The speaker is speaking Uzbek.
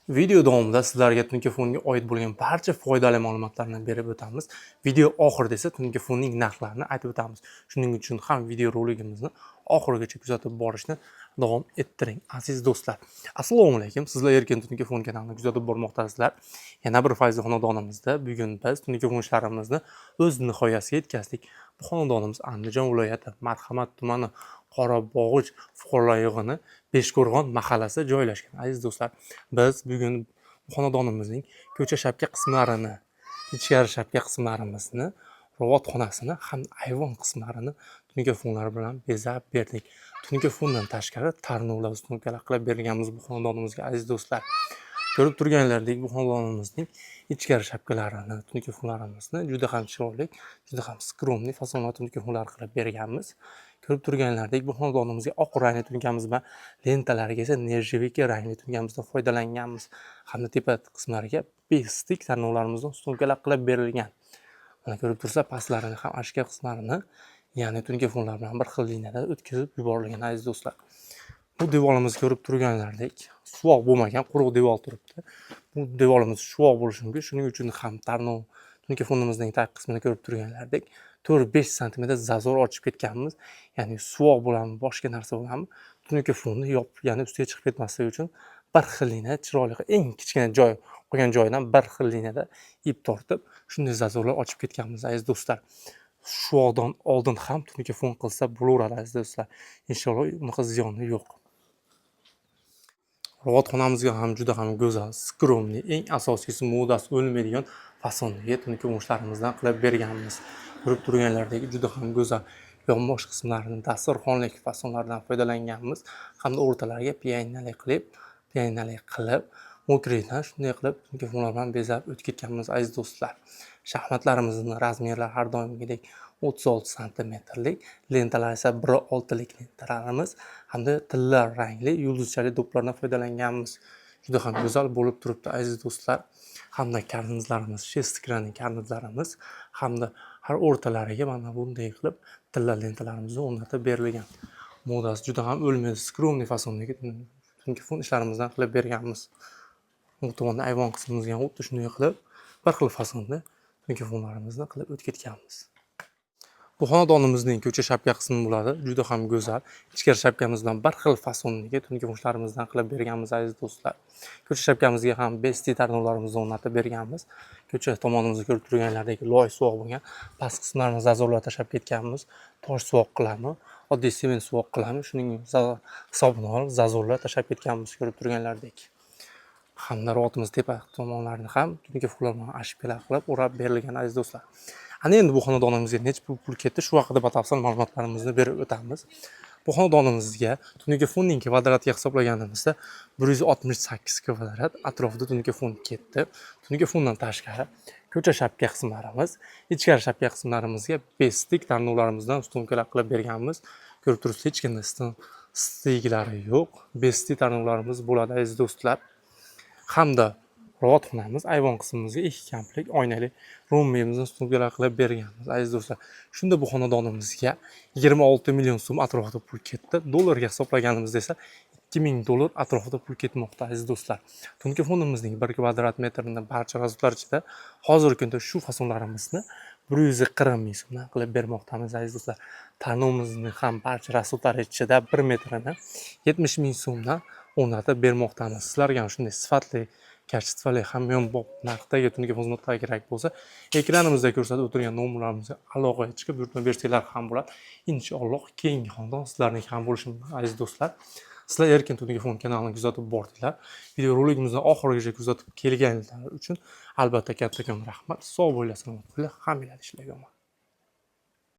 Video davomida sizlarga tungi fonga oid bo'lgan barcha foydali ma'lumotlarni berib o'tamiz. Video oxirida esa tungi fonning narxlarini aytib o'tamiz. Shuning uchun ham video roligimizni oxirigacha kuzatib borishni davom ettiring, aziz do'stlar. Assalomu alaykum. Sizlar Erkin tungi fon kanalini kuzatib bormoqdasizlar. Yana bir fayzli xonadonimizda bugun biz tungi fon ishlarimizni o'z nihoyasiga yetkazdik. Bu xonadonimiz Andijon viloyati Marhamat tumani Qorabog'ich fuqarolar yig'ini Beshqo'rg'on mahallasi joylashgan. Aziz do'stlar, biz bugun xonadonimizning ko'cha shapka qismlarini, ichkari shapka qismlarimizni, robotxonasini hamda ayvon qismlarini tungi fonlar bilan bezab berdik. Tungi fondan tashqari tarnovlar ustunkalar qilib berilganmiz bu xonadonimizga, aziz do'stlar. Ko'rib turganlaridek bu xonadonimizning ichkari shapkalarini, tungi fonlarimizni juda ham chiroyli, juda ham skromli fasonli tungi fonlar qilib berganmiz. Ko'rib turganlaridek bu xonadonimizga oq rangli tungamiz va lentalariga esa nerjiviki rangli tungamizdan foydalanganmiz. Hamda tepa qismlariga bestik tarnovlarimizdan ustunkalar qilib berilgan. Mana ko'rib tursa, pastlarini ham ashka qismlarini, ya'ni tungi fonlar bilan bir xil liniyada o'tkazib yuborilgan, aziz do'stlar. Bu devorimiz ko'rib turganlaridek suvoq bo'lmagan, quruq devor turibdi. Bu devorimiz suvoq bo'lishi mumkin. Shuning uchun ham tarnov tungi fonimizning tag qismini ko'rib turganlaridek 4-5 sm zazor ochib ketganmiz. Ya'ni suvoq bo'ladimi, boshqa narsa bo'ladimi, tungi fonni yopib, ya'ni ustiga chiqib ketmasligi uchun bir xil liniyada chiroyli, eng kichkina joy qolgan joyidan bir xil liniyada ip tortib, shunday zazorlar ochib ketganmiz, aziz do'stlar. Shuvoqdan oldin ham tungi fon qilsa bo'laveradi, aziz do'stlar. Inshaalloh unaqa ziyoni yo'q. Robotxonamizga ham juda ham go'zal, skromli, eng asosiysi modasi o'lmaydigan fasondagi tungi fonlarimizdan qilib berganmiz. Ko'rib turganlaridek juda ham go'zal yonbosh qismlarini dasturxonlik fasonlardan foydalanganmiz. Hamda o'rtalariga pianinolik qilib, mokriydan shunday qilib tungi fonlar bilan bezab o'tib ketganmiz, aziz do'stlar. Shaxmatlarimizning razmerlari har doimgidek 36 santimetrlik, lentalar esa 1.6 lik lentalarimiz hamda tilla rangli yulduzchali do'plardan foydalanganmiz. Juda ham go'zal bo'lib turibdi, aziz do'stlar. Hamda karnizlarimiz, shestikranli karnizlarimiz hamda har o'rtalariga mana bunday qilib tilla lentalarimizni o'rnatib berilgan. Modasi juda ham o'lmaydi, skromli fasondagi tungi fon ishlarimizdan qilib berganmiz. Bu tomonda ayvon qismimizga ham xuddi shunday qilib bir xil fasonda tungi fonlarimizni qilib o'tib ketganmiz. Bu xonadonimizning ko'cha shapka qismi bo'ladi. Juda ham go'zal. Ichkari shapkamiz bilan bir xil fasondagi tungi fonlarimizdan qilib berganmiz, aziz do'stlar. Ko'cha shapkamizga ham besti tarnovlarimizni o'rnatib berganmiz. Ko'cha tomonimizda ko'rib turganlaridek loy suvoq bo'lgan, past qismlarini zazorlar tashlab ketganmiz. Tosh suvoq qilamiz, oddiy sement suvoq qilamiz. Shuning hisobiga olib zazorlar tashlab ketganmiz, ko'rib turganlaridek. Hamda robotimiz tepa tomonlarini ham tungi fonlar bilan ashkalar qilib o'rab berilgan, aziz do'stlar. Ana endi bu xonadonimizga necha pul ketdi, shu haqida batafsil ma'lumotlarimizni berib o'tamiz. Bu xonadonimizga tungi fonning kvadratiga hisoblaganimizda 168 kvadrat atrofida tungi fon ketdi. Tungi fondan tashqari ko'cha shapka qismlarimiz, ichkari shapka qismlarimizga bestik tarnovlarimizdan ustunkalar qilib berganmiz. Ko'rib turibsiz, hech qanday stiklari yo'q, bestik tarnovlarimiz bo'ladi, aziz do'stlar. Hamda robotxonamiz ayvon qismimizga 2 komplet oynali rombimizni ustunkalar qilib berganmiz, aziz do'stlar. Shunda bu xonadonimizga 26 million so'm atrofida pul ketdi. Dollarga hisoblaganimizda esa $2000 atrofida pul ketmoqda, aziz do'stlar. Tungi fonimizning 1 kvadrat metrini barcha razmetlar ichida hozirgi kunda shu fasonlarimizni 140 ming so'mdan qilib bermoqdamiz, aziz do'stlar. Tarnovimizning ham barcha razmetlar ichida 1 metrini 70 ming so'mdan o'rnatib bermoqdamiz. Sizlarga ham shunday sifatli, kачествоli hamyonbop narxdagi tungi fon xizmatlari kerak bo'lsa, ekranimizda ko'rsatib o'tirgan nomerlarimizga aloqaga chiqib buyurtma bersanglar ham bo'ladi. Inshaalloh keyingi xonadon sizlarniki ham bo'lishi mumkin, aziz do'stlar. Sizlar Erkin tungi fon kanalini kuzatib bordinglar. Video roligimizni oxirigacha kuzatib kelganinglar uchun albatta kattakon rahmat. Sog' bo'linglar, salomat bo'linglar, hammalar ishlagan.